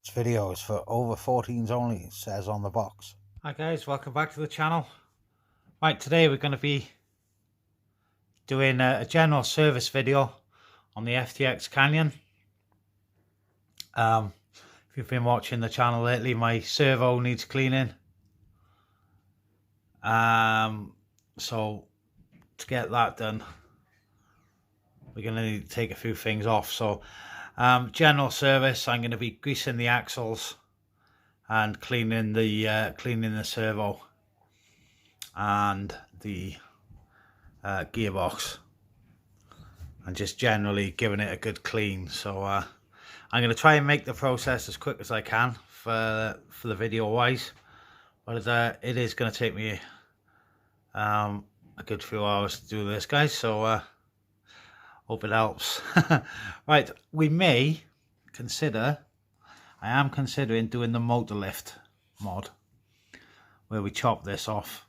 This video is for over 14s only, it says on the box. Hi guys, welcome back to the channel. Right, today we're going to be doing a general service video on the Ftx Kanyon. If you've been watching the channel lately, my servo needs cleaning. So to get that done, we're going to need to take a few things off. So general service, I'm going to be greasing the axles and cleaning the servo and the gearbox, and just generally giving it a good clean. So I'm going to try and make the process as quick as I can for the video wise, but it is going to take me a good few hours to do this, guys, so hope it helps. Right, I am considering doing the motor lift mod, where we chop this off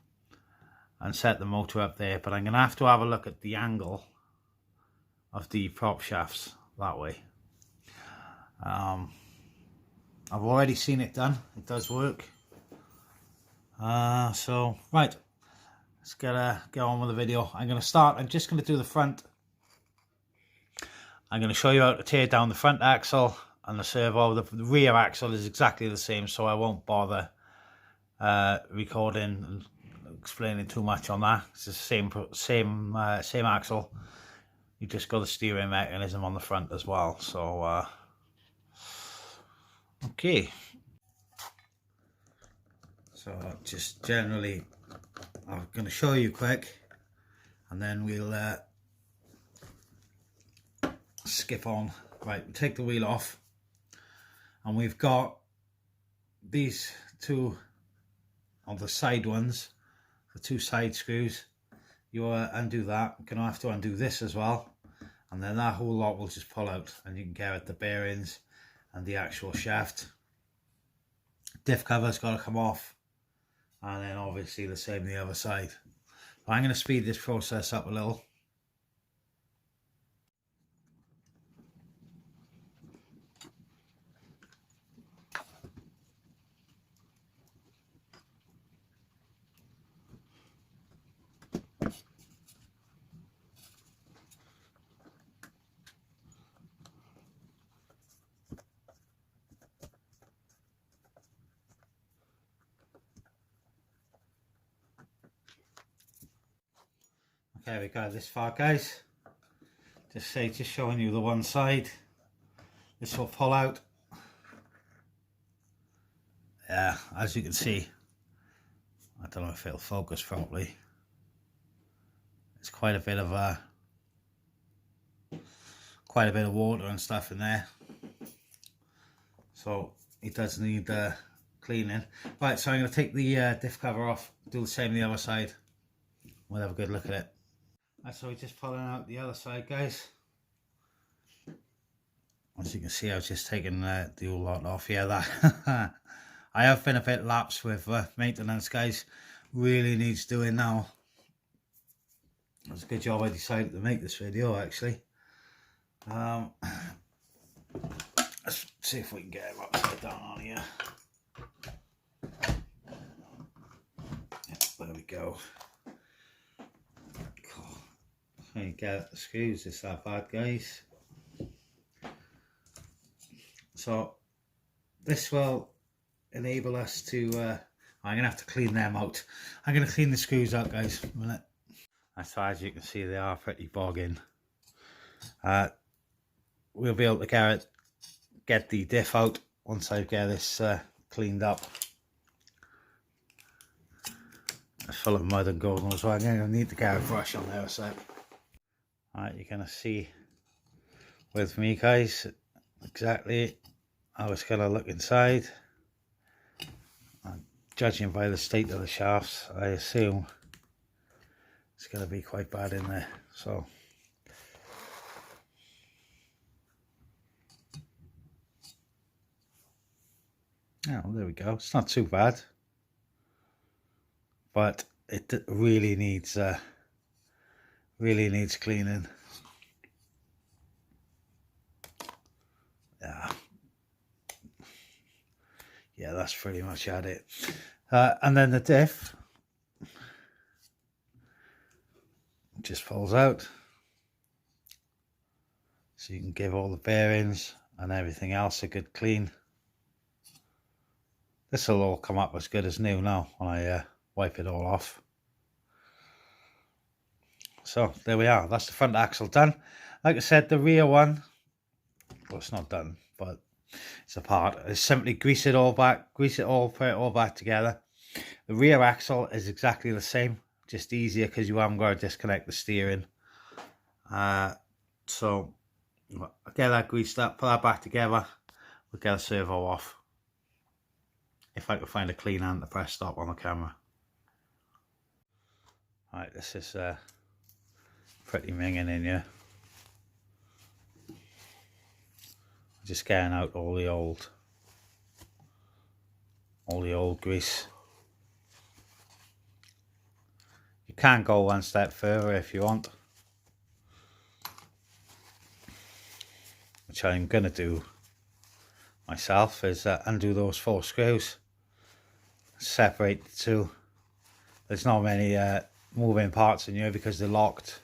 and set the motor up there, but I'm going to have a look at the angle of the prop shafts that way. I've already seen it done, it does work. So right, let's get on with the video. I'm just going to do the front. I'm going to show you how to tear down the front axle and the servo. The rear axle is exactly the same, so I won't bother recording and explaining too much on that. It's the same axle. You just got the steering mechanism on the front as well. So okay. So just generally, I'm going to show you quick, and then we'll skip on. Right, we take the wheel off, and we've got these two on the side ones, the two side screws. You undo that. You're gonna have to undo this as well, and then that whole lot will just pull out, and you can get at the bearings and the actual shaft. Diff cover's got to come off, and then obviously the same the other side. But I'm going to speed this process up a little. Okay, we got this far, guys. Just showing you the one side. This will pull out. Yeah, as you can see, I don't know if it'll focus properly. It's quite a bit of water and stuff in there, so it does need cleaning. Right, so I'm going to take the diff cover off, do the same on the other side. We'll have a good look at it. Right, so we're just pulling out the other side, guys. As you can see, I was just taking the whole lot off. Yeah, that I have been a bit lapsed with maintenance, guys. Really needs doing now. It's a good job I decided to make this video, actually. Let's see if we can get him upside down on here. Yeah, there we go. Cool. There you get the screws. It's that bad, guys. So this will enable us to I'm gonna have to clean them out. I'm gonna clean the screws out, guys, a minute. So as you can see, they are pretty bogging. We'll be able to get the diff out once I get this cleaned up. It's full of mud and gold, so I'm gonna need to get a brush on there a sec. Alright, you're gonna see with me, guys, exactly how it's gonna look inside. And judging by the state of the shafts, I assume it's gonna be quite bad in there. So oh, there we go. It's not too bad, but it really needs cleaning. Yeah, yeah, that's pretty much at it. And then the diff just falls out, so you can give all the bearings and everything else a good clean. This will all come up as good as new now when I wipe it all off. So there we are, that's the front axle done. Like I said, the rear one, well, it's not done, but it's apart. It's simply grease it all back, grease it all, put it all back together. The rear axle is exactly the same, just easier because you haven't got to disconnect the steering. So I'll get that greased up, put that back together, we'll get a servo off. If I could find a clean hand to press stop on the camera. Alright, this is pretty minging in here. Just getting out all the old grease. You can go one step further if you want, which I'm gonna do myself, is undo those 4 screws, separate the two. There's not many moving parts in here because they're locked,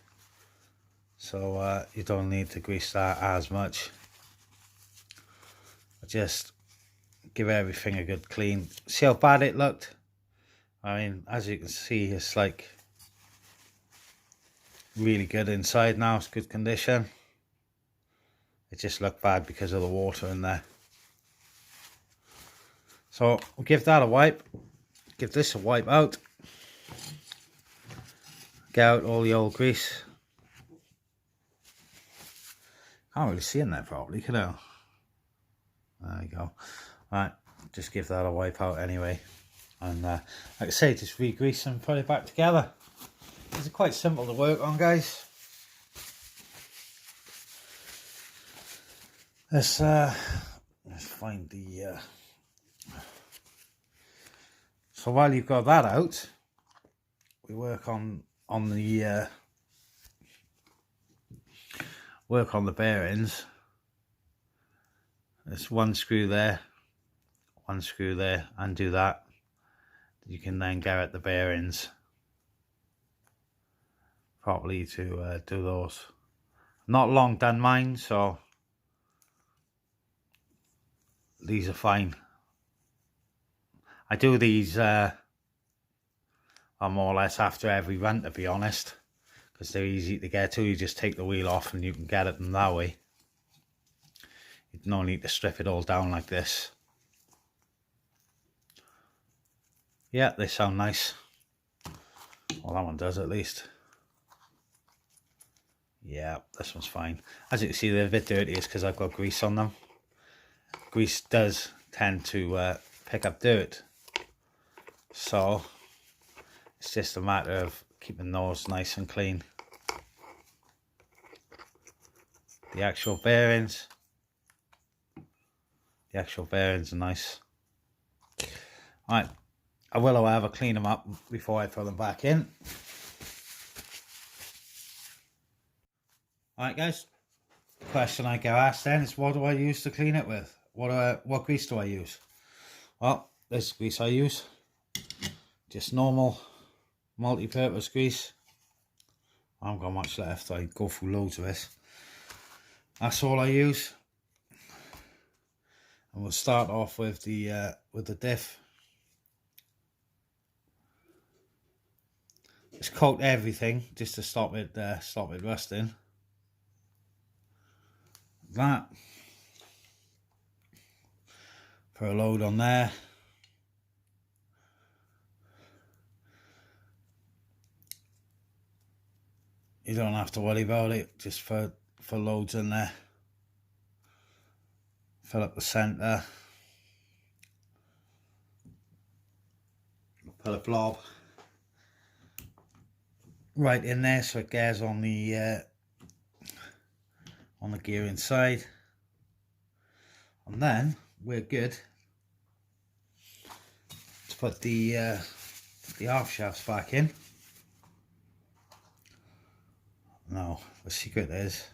so you don't need to grease that as much. Just give everything a good clean. See how bad it looked? I mean, as you can see, it's like really good inside now. It's good condition. It just looked bad because of the water in there. So we'll give that a wipe. Give this a wipe out. Get out all the old grease. Can't really see in there properly, can I? There we go. Right, just give that a wipe out anyway. And like I say, just re-grease and put it back together. It's quite simple to work on, guys. Let's find the... So while you've got that out, we work on the bearings. There's one screw there, and do that. You can then get at the bearings properly to do those. Not long done mine, so these are fine. I do these more or less after every run, to be honest, because they're easy to get to. You just take the wheel off and you can get at them that way. You no need to strip it all down like this. Yeah, they sound nice. Well, that one does at least. Yeah, this one's fine. As you can see, they're a bit dirty. It's because I've got grease on them. Grease does tend to pick up dirt. So it's just a matter of keeping those nice and clean. The actual bearings are nice. Alright, I will however clean them up before I throw them back in. Alright guys, the question I get asked then is, what do I use to clean it with? What grease do I use? Well, this grease I use, just normal multi-purpose grease. I haven't got much left, I go through loads of this. That's all I use. And we'll start off with the diff. Just coat everything just to stop it rusting. That. Put a load on there. You don't have to worry about it, just for loads in there. Fill up the centre. Put a blob right in there so it gets on the gear inside, and then we're good to put the half shafts back in. Now the secret is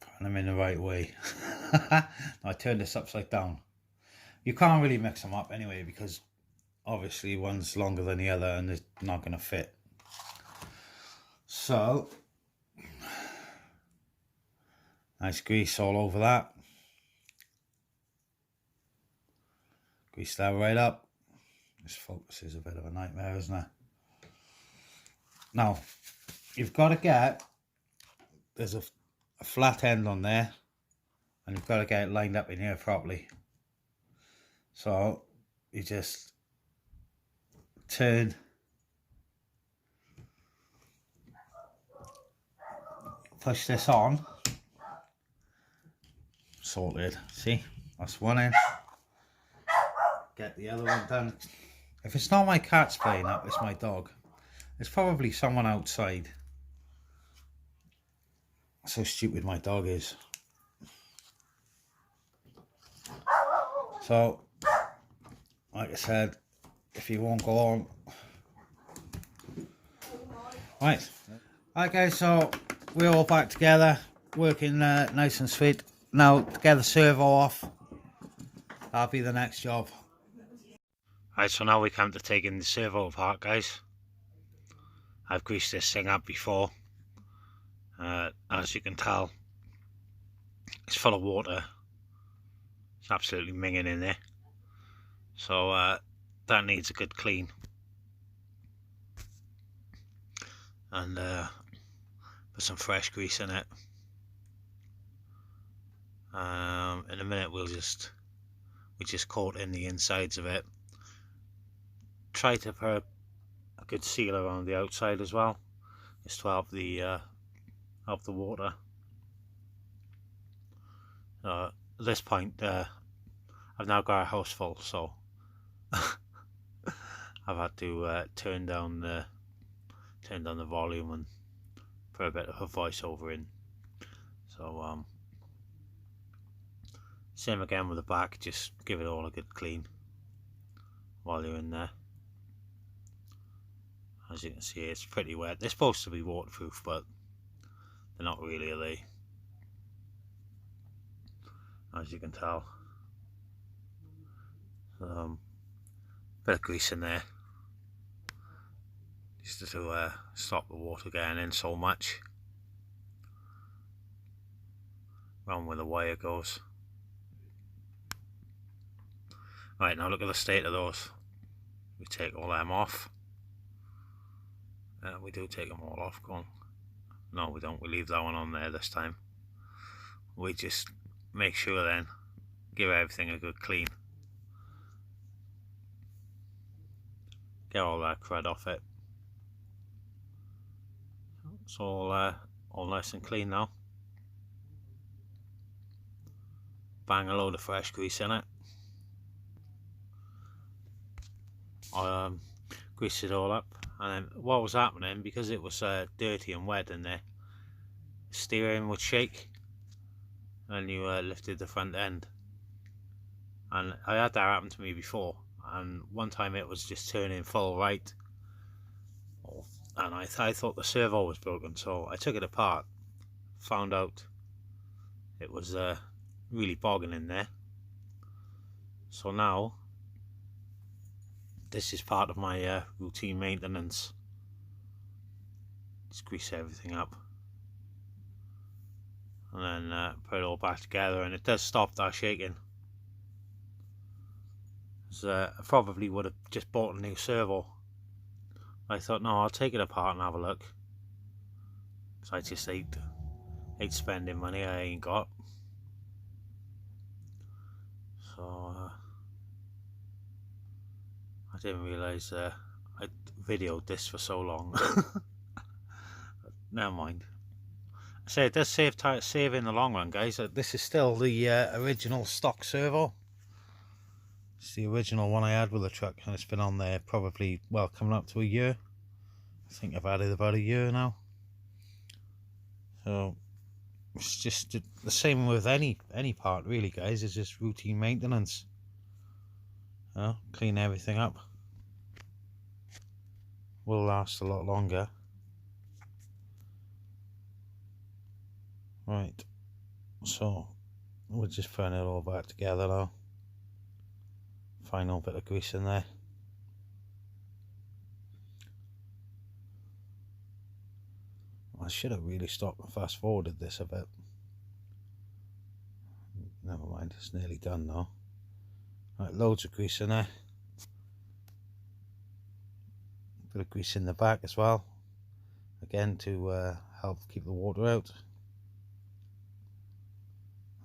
putting them in the right way. I turned this upside down. You can't really mix them up anyway, because obviously one's longer than the other and it's not going to fit. So, nice grease all over that. Grease that right up. This focus is a bit of a nightmare, isn't it? Now, you've got to get, there's a flat end on there, and you've got to get it lined up in here properly. So, you just turn, push this on, sorted. See, that's one end. Get the other one done. If it's not my cats playing up, it's my dog. It's probably someone outside. That's how stupid my dog is. So, like I said, if you won't go on. Right. Alright guys, so we're all back together, working nice and sweet. Now, to get the servo off, that'll be the next job. Right, so now we come to taking the servo apart, guys. I've greased this thing up before. As you can tell, it's full of water. It's absolutely minging in there. So that needs a good clean. And put some fresh grease in it. In a minute we just coat in the insides of it. Try to put a good seal around the outside as well, just to help the water. At this point, I've now got a house full, so I've had to turn down the volume and put a bit of a voiceover in. So same again with the back, just give it all a good clean while you're in there. As you can see, it's pretty wet. They're supposed to be waterproof, but they're not really, are they? As you can tell. Bit of grease in there, just to stop the water getting in so much. Around where the wire goes. Right, now look at the state of those. We take all them off. We do take them all off. Go on. No, we don't. We leave that one on there this time. We just make sure then, give everything a good clean. Get all that crud off it. It's all nice and clean now. Bang a load of fresh grease in it. Greased it all up, and then what was happening, because it was dirty and wet in there, the steering would shake and you lifted the front end. And I had that happen to me before, and one time it was just turning full right, and I thought the servo was broken, so I took it apart, found out it was really bogging in there. So now this is part of my routine maintenance. Just grease everything up and then put it all back together, and it does stop that shaking. I probably would have just bought a new servo. I thought, no, I'll take it apart and have a look. So I just hate spending money I ain't got. So I didn't realise I videoed this for so long. Never mind. I say it does save in the long run, guys. This is still the original stock servo. It's the original one I had with the truck, and it's been on there probably, well, coming up to a year. I think I've had it about a year now. So it's just the same with any part really, guys. It's just routine maintenance. Clean everything up. Will last a lot longer. Right, so We're just throwing it all back together now. Final bit of grease in there. I should have really stopped and fast forwarded this a bit. Never mind, it's nearly done now. Right, loads of grease in there. Bit of grease in the back as well, again to help keep the water out.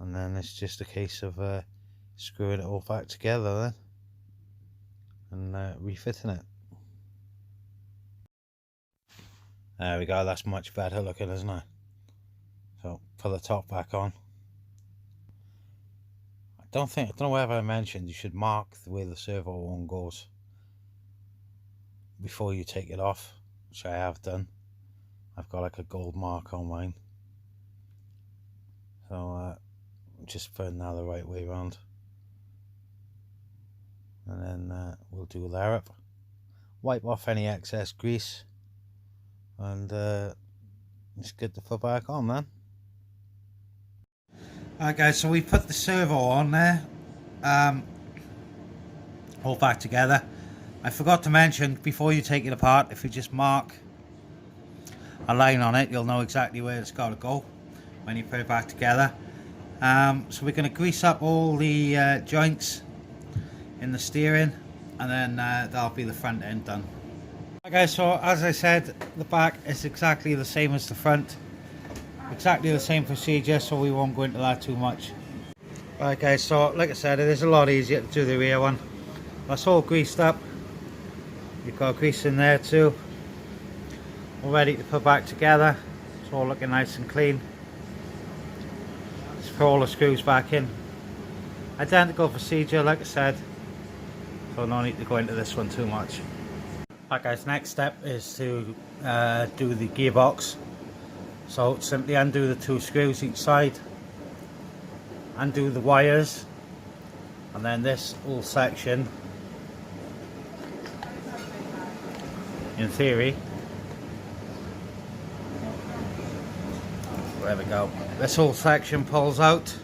And then it's just a case of screwing it all back together then, and refitting it. There we go, that's much better looking, isn't it? So put the top back on. I don't know whether I mentioned you should mark where the servo one goes before you take it off, which I have done. I've got like a gold mark on mine. So just putting that the right way around. And then we'll do that up. Wipe off any excess grease. And it's good to put back on then. Alright guys, so we put the servo on there. All back together. I forgot to mention, before you take it apart, if you just mark a line on it, you'll know exactly where it's got to go when you put it back together. So we're going to grease up all the joints in the steering, and then that'll be the front end done. Okay, so as I said, the back is exactly the same as the front. Exactly the same procedure, so we won't go into that too much. Okay, so like I said, it is a lot easier to do the rear one. That's all greased up. You've got grease in there too. All ready to put back together. It's all looking nice and clean. Just put all the screws back in. Identical procedure, like I said. So no need to go into this one too much. Right guys, next step is to do the gearbox. So simply undo the 2 screws each side, undo the wires, and then this whole section, in theory, there we go, this whole section pulls out,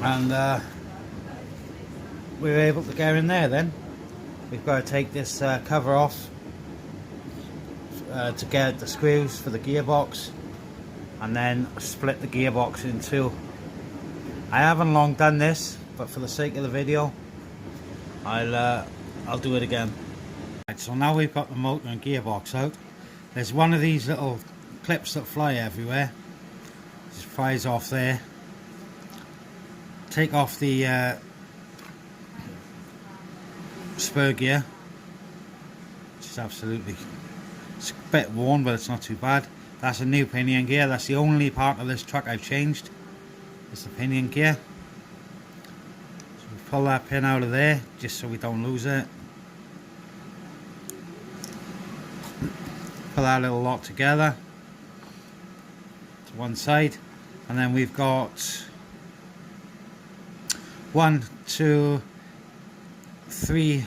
and we're able to get in there. Then we've got to take this cover off to get the screws for the gearbox, and then split the gearbox in 2. I haven't long done this, but for the sake of the video I'll do it again. Right, so now we've got the motor and gearbox out. There's one of these little clips that fly everywhere. Just flies off there. Take off the spur gear, which is absolutely, it's a bit worn, but it's not too bad. That's a new pinion gear. That's the only part of this truck I've changed. It's the pinion gear. So we pull that pin out of there just so we don't lose it. Put that little lot together to one side, and then we've got 1, 2, 3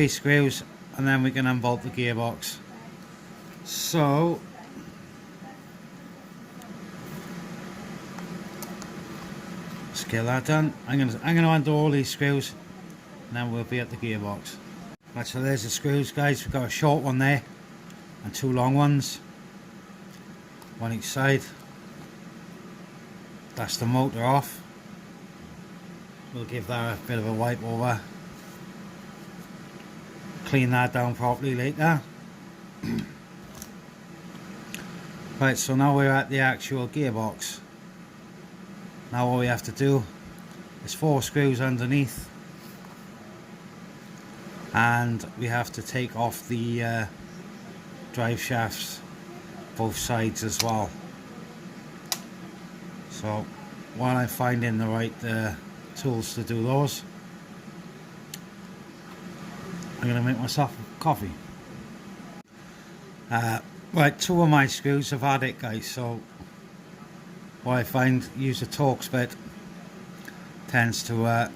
screws, and then we can unbolt the gearbox. So let's get that done. I'm gonna undo all these screws, and then we'll be at the gearbox. Right, so there's the screws, guys. We've got a short one there and 2 long ones, one each side. That's the motor off. We'll give that a bit of a wipe over, clean that down properly later. Right, so now we're at the actual gearbox. Now all we have to do is 4 screws underneath, and we have to take off the drive shafts both sides as well. So while I'm finding the right tools to do those, I'm going to make myself a coffee. Right, 2 of my screws have had it, guys, so what I find, use a Torx bit, tends to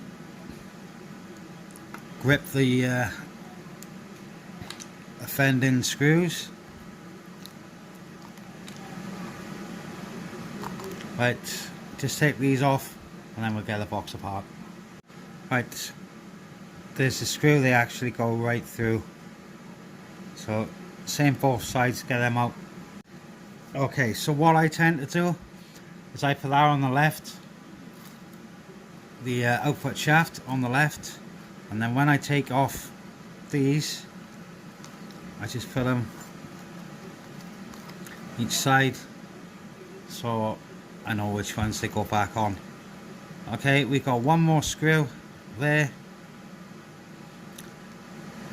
grip the offending screws. Right, just take these off and then we'll get the box apart. Right, there's a screw they actually go right through, so same both sides, get them out. Okay, so what I tend to do is I put that on the left, the output shaft on the left, and then when I take off these, I just put them each side so I know which ones they go back on. Okay, we got one more screw there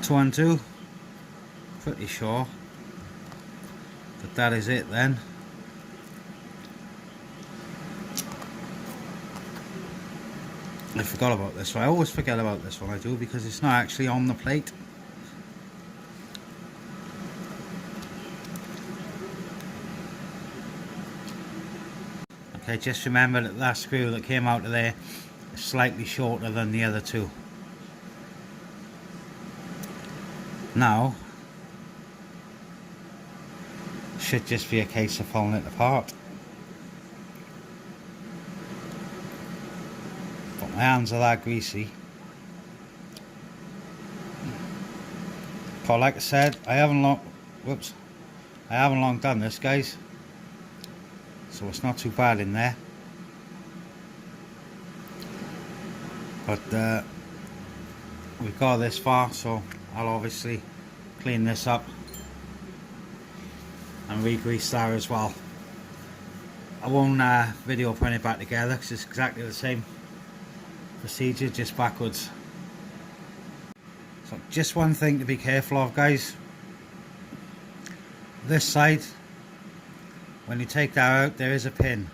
to undo. Pretty sure that is it then. I forgot about this one. I always forget about this one, I do, because it's not actually on the plate. Okay, just remember that that screw that came out of there is slightly shorter than the other two. Now, should just be a case of pulling it apart. But my hands are that greasy. But like I said, I haven't long done this, guys. So it's not too bad in there. But we've got this far, so I'll obviously clean this up and re-grease that as well. I won't video putting it back together because it's exactly the same procedure, just backwards. So just one thing to be careful of, guys. This side, when you take that out, there is a pin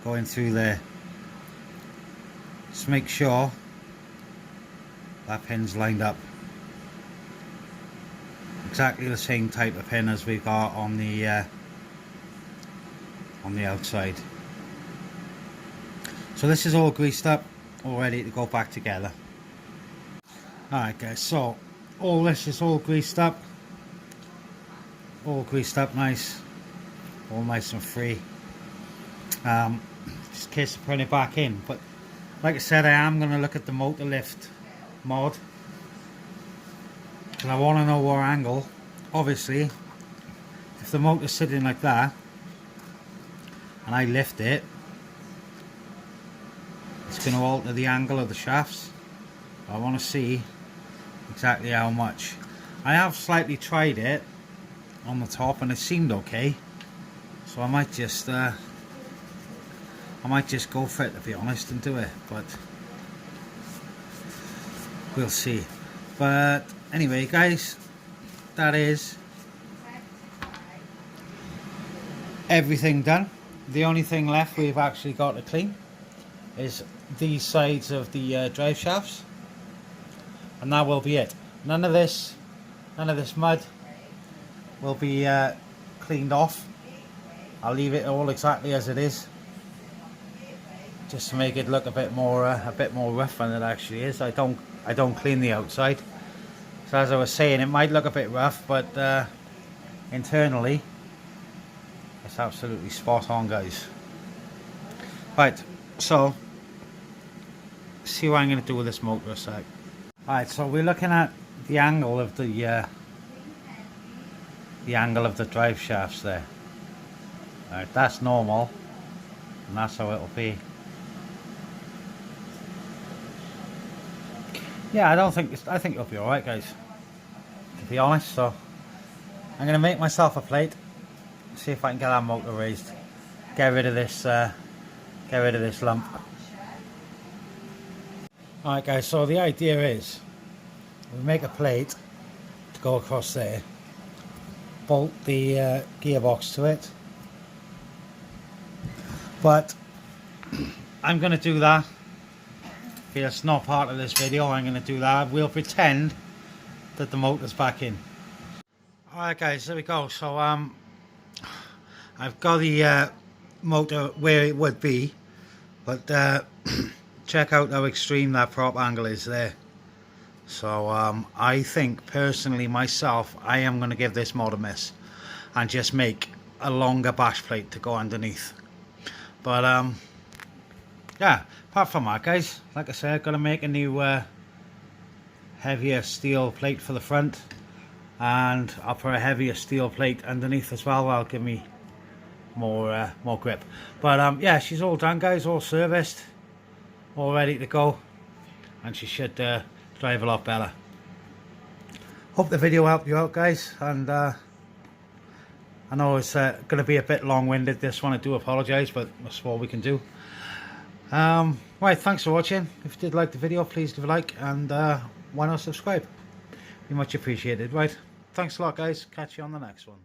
going through there. Just make sure that pin's lined up. Exactly the same type of pin as we've got on the outside. So this is all greased up, all ready to go back together. Alright guys, so all this is all greased up nice, all nice and free. Just in case of putting it back in. But like I said, I am going to look at the motor lift mod, and I want to know what angle. Obviously, if the motor's sitting like that and I lift it, it's going to alter the angle of the shafts. I want to see exactly how much. I have slightly tried it on the top and it seemed okay, so I might just go for it, to be honest, and do it, but we'll see. But anyway guys, that is everything done. The only thing left we've actually got to clean is these sides of the drive shafts, and that will be it. None of this mud will be cleaned off. I'll leave it all exactly as it is, just to make it look a bit more rough than it actually is. I don't clean the outside, so as I was saying, it might look a bit rough, but internally it's absolutely spot on, guys. Right, so see what I'm going to do with this motor a sec. Alright, so we're looking at the angle of the drive shafts there. Alright, that's normal, and that's how it'll be. Yeah, I think it'll be alright, guys, to be honest. So I'm going to make myself a plate, see if I can get that motor raised, get rid of this lump. Alright guys, so the idea is we make a plate to go across there, bolt the gearbox to it, but I'm going to do that. It's not part of this video. I'm going to do that. We'll pretend that the motor's back in. Alright guys, there we go. So I've got the motor where it would be, but check out how extreme that prop angle is there. So I think personally myself, I am going to give this mod a miss and just make a longer bash plate to go underneath. But yeah, apart from that, guys, like I said, I'm gonna make a new heavier steel plate for the front, and I'll put a heavier steel plate underneath as well. That'll give me more grip. But yeah, she's all done, guys, all serviced, all ready to go, and she should drive a lot better. Hope the video helped you out, guys, and I know it's going to be a bit long-winded, this one. I do apologise, but that's what we can do. Right, thanks for watching. If you did like the video, please leave a like, and why not subscribe? Be much appreciated. Right, thanks a lot, guys. Catch you on the next one.